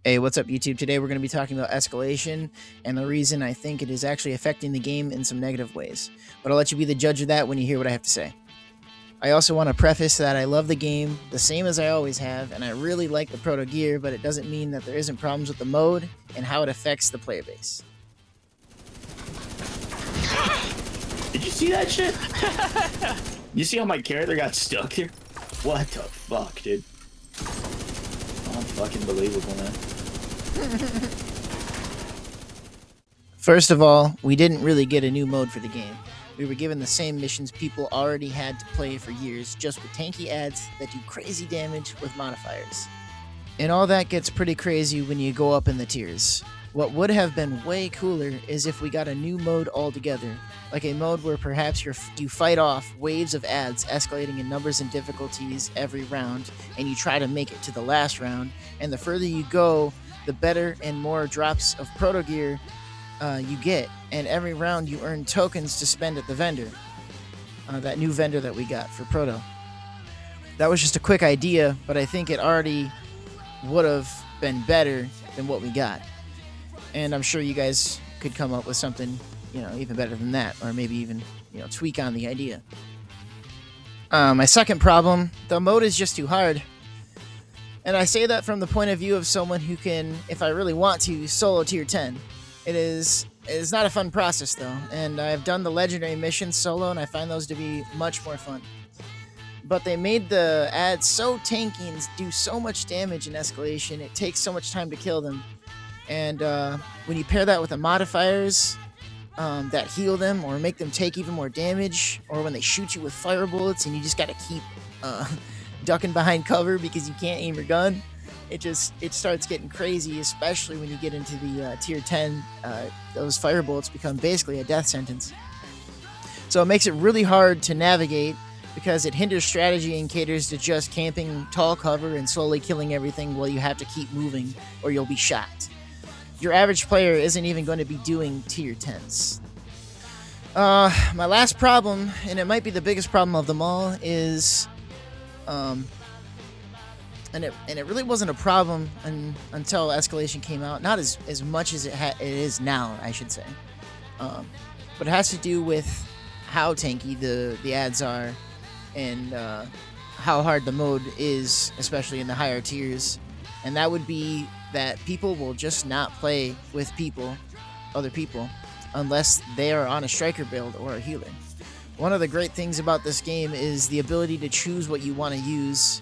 Hey, what's up, YouTube? Today we're going to be talking about escalation and the reason I think it is actually affecting the game in some negative ways. But I'll let you be the judge of that when you hear what I have to say. I also want to preface that I love the game the same as I always have, and I really like the Proto gear, but it doesn't mean that there isn't problems with the mode and how it affects the player base. Did you see that shit? You see how my character got stuck here? What the fuck, dude? Unfucking believable, man. First of all, we didn't really get a new mode for the game. We were given the same missions people already had to play for years, just with tanky ads that do crazy damage with modifiers. And all that gets pretty crazy when you go up in the tiers. What would have been way cooler is if we got a new mode altogether, like a mode where perhaps you fight off waves of ads escalating in numbers and difficulties every round, and you try to make it to the last round, and the further you go, the better and more drops of Proto gear you get, and every round you earn tokens to spend at the vendor, that new vendor that we got for Proto. That was just a quick idea, but I think it already would have been better than what we got. And I'm sure you guys could come up with something, even better than that, or maybe even, tweak on the idea. My second problem, the mode is just too hard. And I say that from the point of view of someone who can, if I really want to, solo tier 10. It is not a fun process, though, and I've done the legendary missions solo, and I find those to be much more fun. But they made the ads so tanky and do so much damage in escalation, it takes so much time to kill them. And when you pair that with the modifiers that heal them or make them take even more damage, or when they shoot you with fire bullets and you just got to keep ducking behind cover because you can't aim your gun, it starts getting crazy, especially when you get into the tier 10. Those fire bullets become basically a death sentence. So it makes it really hard to navigate because it hinders strategy and caters to just camping tall cover and slowly killing everything while you have to keep moving or you'll be shot. Your average player isn't even going to be doing tier 10s. My last problem, and it might be the biggest problem of them all, is and it really wasn't a problem until Escalation came out. Not as much as it is now, I should say. But it has to do with how tanky the ads are and how hard the mode is, especially in the higher tiers. And that would be that people will just not play with other people, unless they are on a striker build or a healer. One of the great things about this game is the ability to choose what you want to use,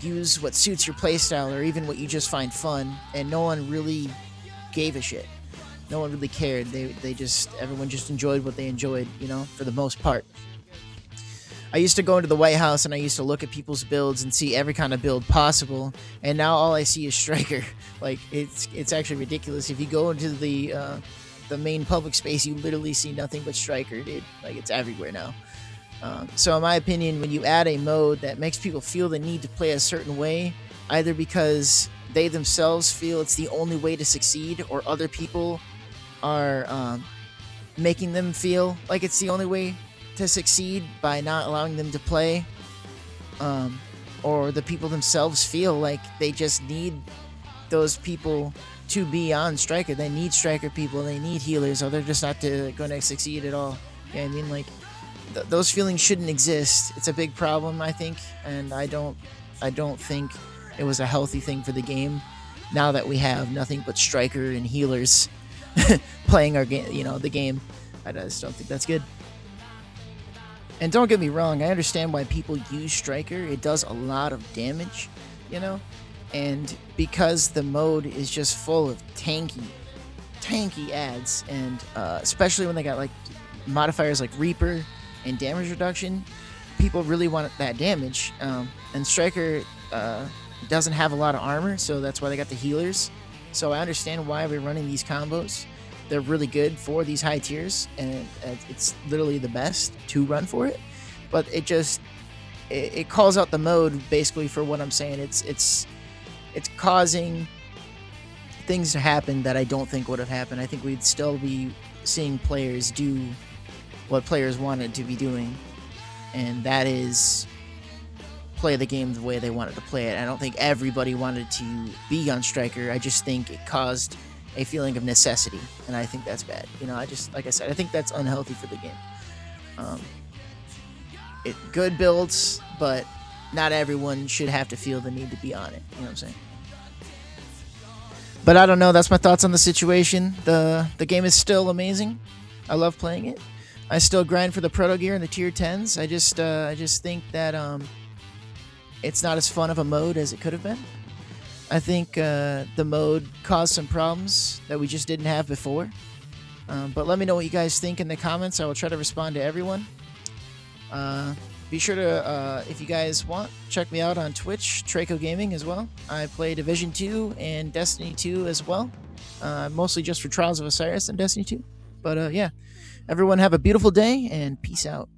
use what suits your playstyle or even what you just find fun, and no one really gave a shit. No one really cared. Everyone just enjoyed what they enjoyed, for the most part. I used to go into the White House and I used to look at people's builds and see every kind of build possible, and now all I see is striker. Like, it's actually ridiculous. If you go into the main public space, you literally see nothing but striker, dude. Like, it's everywhere now. So in my opinion, when you add a mode that makes people feel the need to play a certain way, either because they themselves feel it's the only way to succeed, or other people are making them feel like it's the only way to succeed by not allowing them to play, or the people themselves feel like they just need those people to be on striker. They need striker people, they need healers, or they're just not going to succeed at all. I mean, like, those feelings shouldn't exist. It's a big problem, I think, and I don't think it was a healthy thing for the game. Now that we have nothing but striker and healers playing our game, the game, I just don't think that's good. And don't get me wrong, I understand why people use striker. It does a lot of damage, and because the mode is just full of tanky ads, and especially when they got like modifiers like Reaper and damage reduction, people really want that damage. And striker doesn't have a lot of armor, so that's why they got the healers. So I understand why we're running these combos. They're really good for these high tiers, and it's literally the best to run for it. But it calls out the mode basically for what I'm saying. It's causing things to happen that I don't think would have happened. I think we'd still be seeing players do what players wanted to be doing, and that is play the game the way they wanted to play it. I don't think everybody wanted to be on Striker. I just think it caused a feeling of necessity, and I think that's bad. I just, like I said, I think that's unhealthy for the game. Good builds, but not everyone should have to feel the need to be on it. You know what I'm saying? But I don't know. That's my thoughts on the situation. The game is still amazing. I love playing it. I still grind for the Proto gear and the tier 10s. I just think that it's not as fun of a mode as it could have been. I think the mode caused some problems that we just didn't have before. But let me know what you guys think in the comments. I will try to respond to everyone. Be sure to, if you guys want, check me out on Twitch, Traco Gaming as well. I play Division 2 and Destiny 2 as well. Mostly just for Trials of Osiris and Destiny 2. But yeah, everyone have a beautiful day and peace out.